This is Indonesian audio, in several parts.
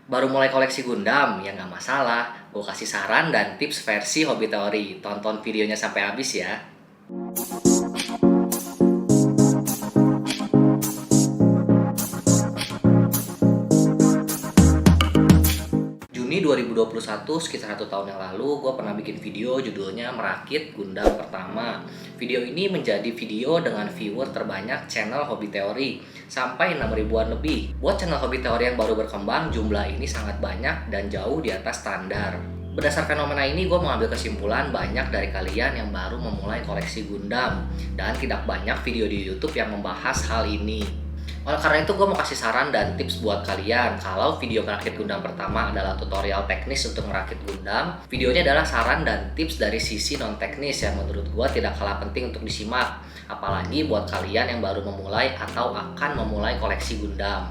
Baru mulai koleksi Gundam, ya nggak masalah. Gue kasih saran dan tips versi Hobi Teori. Tonton videonya sampai habis ya. Juni 2021, sekitar 1 tahun yang lalu, gue pernah bikin video judulnya Merakit Gundam Pertama. Video ini menjadi video dengan viewer terbanyak channel Hobi Teori, sampai 6 ribuan lebih. Buat channel Hobi Teori yang baru berkembang, jumlah ini sangat banyak dan jauh di atas standar. Berdasarkan fenomena ini, gue mengambil kesimpulan banyak dari kalian yang baru memulai koleksi Gundam, dan tidak banyak video di YouTube yang membahas hal ini. Oleh karena itu, gue mau kasih saran dan tips buat kalian. Kalau video merakit Gundam pertama adalah tutorial teknis untuk merakit Gundam, videonya adalah saran dan tips dari sisi non-teknis yang menurut gue tidak kalah penting untuk disimak. Apalagi buat kalian yang baru memulai atau akan memulai koleksi Gundam.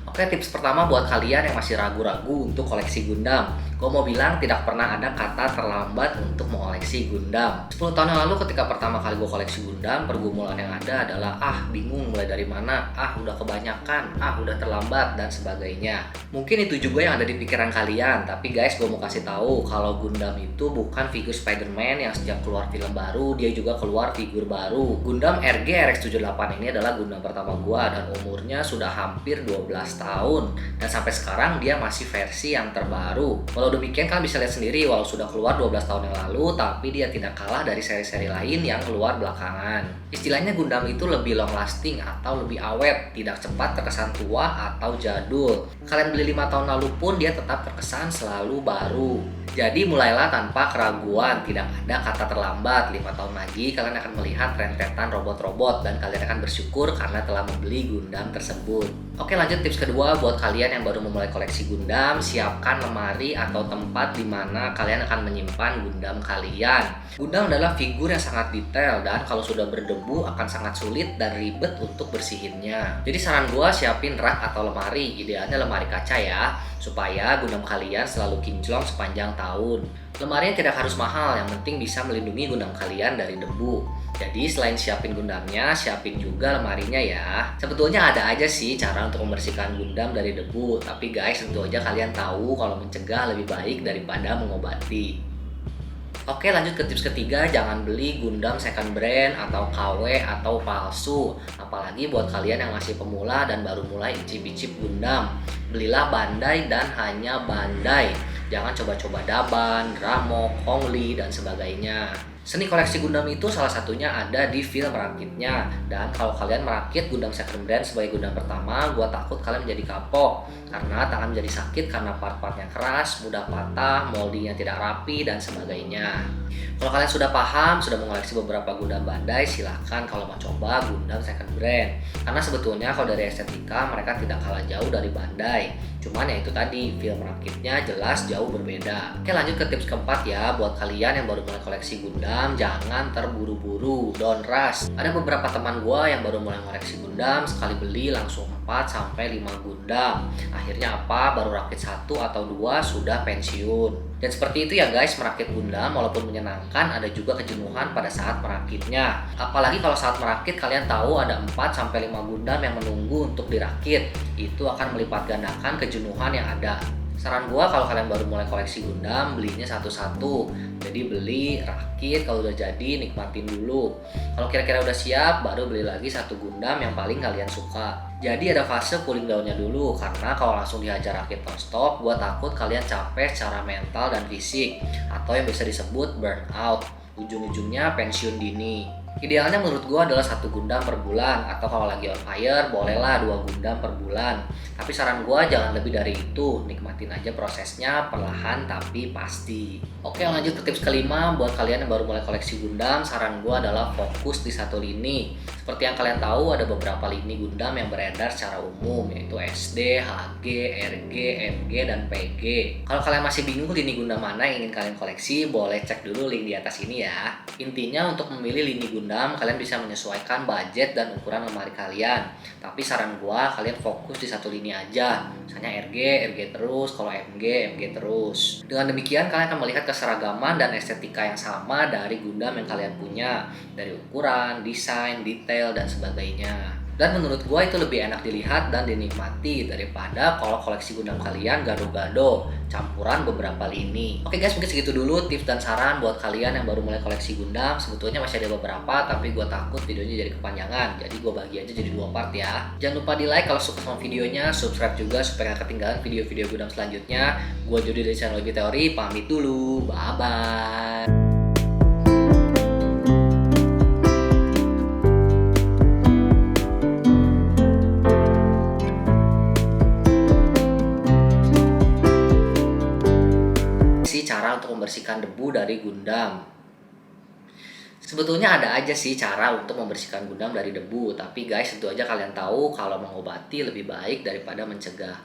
Oke, tips pertama buat kalian yang masih ragu-ragu untuk koleksi Gundam. Gue mau bilang tidak pernah ada kata terlambat untuk mengoleksi Gundam. 10 tahun yang lalu ketika pertama kali gue koleksi Gundam, pergumulan yang ada adalah bingung mulai dari mana, udah kebanyakan, udah terlambat, dan sebagainya. Mungkin itu juga yang ada di pikiran kalian, tapi guys, gue mau kasih tahu kalau Gundam itu bukan figur Spider-Man yang sejak keluar film baru, dia juga keluar figur baru. Gundam RG RX-78 ini adalah Gundam pertama gue dan umurnya sudah hampir 12 tahun. Dan sampai sekarang dia masih versi yang terbaru. Walau demikian, kalian bisa lihat sendiri walau sudah keluar 12 tahun yang lalu, tapi dia tidak kalah dari seri-seri lain yang keluar belakangan. Istilahnya Gundam itu lebih long lasting atau lebih awet, tidak cepat terkesan tua atau jadul. Kalian beli 5 tahun lalu pun dia tetap terkesan selalu baru. Jadi mulailah tanpa keraguan, tidak ada kata terlambat. 5 tahun lagi kalian akan melihat rentetan robot-robot dan kalian akan bersyukur karena telah membeli Gundam tersebut. Oke, lanjut tips kedua buat kalian yang baru memulai koleksi Gundam, siapkan lemari atau tempat di mana kalian akan menyimpan Gundam kalian. Gundam adalah figur yang sangat detail dan kalau sudah berdebu akan sangat sulit dan ribet untuk bersihinnya. Jadi saran gua, siapin rak atau lemari, idealnya lemari kaca ya, supaya Gundam kalian selalu kinclong sepanjang tahun. Lemarinya tidak harus mahal, yang penting bisa melindungi Gundam kalian dari debu. Jadi selain siapin Gundamnya, siapin juga lemarinya ya. Sebetulnya ada aja sih cara untuk membersihkan Gundam dari debu, tapi guys, tentu aja kalian tahu kalau mencegah lebih baik daripada mengobati. Oke, lanjut ke tips ketiga, jangan beli Gundam second brand atau KW atau palsu. Apalagi buat kalian yang masih pemula dan baru mulai icip-icip Gundam. Belilah Bandai dan hanya Bandai. Jangan coba-coba Daban, Dramok, Hongli, dan sebagainya. Seni koleksi Gundam itu salah satunya ada di feel merakitnya. Dan kalau kalian merakit Gundam second brand sebagai Gundam pertama, gue takut kalian menjadi kapok. Karena tangan menjadi sakit karena part-partnya keras, mudah patah, moldingnya tidak rapi, dan sebagainya. Kalau kalian sudah paham, sudah mengoleksi beberapa Gundam Bandai, silahkan kalau mau coba Gundam second brand. Karena sebetulnya kalau dari estetika mereka tidak kalah jauh dari Bandai. Cuman ya itu tadi, feel merakitnya jelas jauh berbeda. Oke, lanjut ke tips keempat ya. Buat kalian yang baru mulai koleksi Gundam, jangan terburu-buru, don't rush. Ada beberapa teman gue yang baru mulai koleksi Gundam, sekali beli langsung 4-5 Gundam. Akhirnya apa? Baru rakit 1 atau 2 sudah pensiun. Dan seperti itu ya guys, merakit Gundam walaupun menyenangkan, ada juga kejenuhan pada saat merakitnya. Apalagi kalau saat merakit kalian tahu ada 4-5 Gundam yang menunggu untuk dirakit. Itu akan melipat gandakan kejenuhan yang ada. Saran gua, kalau kalian baru mulai koleksi Gundam, belinya satu-satu. Jadi beli, rakit, kalau udah jadi nikmatin dulu. Kalau kira-kira udah siap, baru beli lagi satu Gundam yang paling kalian suka. Jadi ada fase cooling down-nya dulu, karena kalau langsung dihajar rakit non-stop, gua takut kalian capek secara mental dan fisik, atau yang bisa disebut burnout. Ujung-ujungnya pensiun dini. Idealnya menurut gue adalah 1 Gundam per bulan, atau kalau lagi on fire bolehlah 2 Gundam per bulan. Tapi saran gue jangan lebih dari itu, nikmatin aja prosesnya perlahan tapi pasti. Oke, lanjut ke tips kelima. Buat kalian yang baru mulai koleksi Gundam, saran gue adalah fokus di satu lini. Seperti yang kalian tahu, ada beberapa lini Gundam yang beredar secara umum, yaitu SD, HG, RG, MG, dan PG. Kalau kalian masih bingung lini Gundam mana yang ingin kalian koleksi, boleh cek dulu link di atas ini ya. Intinya untuk memilih lini Gundam, kalian bisa menyesuaikan budget dan ukuran lemari kalian. Tapi saran gua, kalian fokus di satu lini aja. Misalnya RG terus, kalau MG terus. Dengan demikian kalian akan melihat keseragaman dan estetika yang sama dari Gundam yang kalian punya. Dari ukuran, desain, detail, dan sebagainya. Dan menurut gua itu lebih enak dilihat dan dinikmati daripada kalau koleksi Gundam kalian gado-gado, campuran beberapa lini. Oke guys, mungkin segitu dulu tips dan saran buat kalian yang baru mulai koleksi Gundam. Sebetulnya masih ada beberapa, tapi gua takut videonya jadi kepanjangan. Jadi gua bagi aja jadi 2 part ya. Jangan lupa di like kalau suka sama videonya, subscribe juga supaya gak ketinggalan video-video Gundam selanjutnya. Gua Jody dari channel Hobi Teori, pamit dulu. Bye-bye. Cara untuk membersihkan debu dari Gundam. Sebetulnya ada aja sih cara untuk membersihkan Gundam dari debu, tapi guys tentu aja kalian tahu kalau mengobati lebih baik daripada mencegah.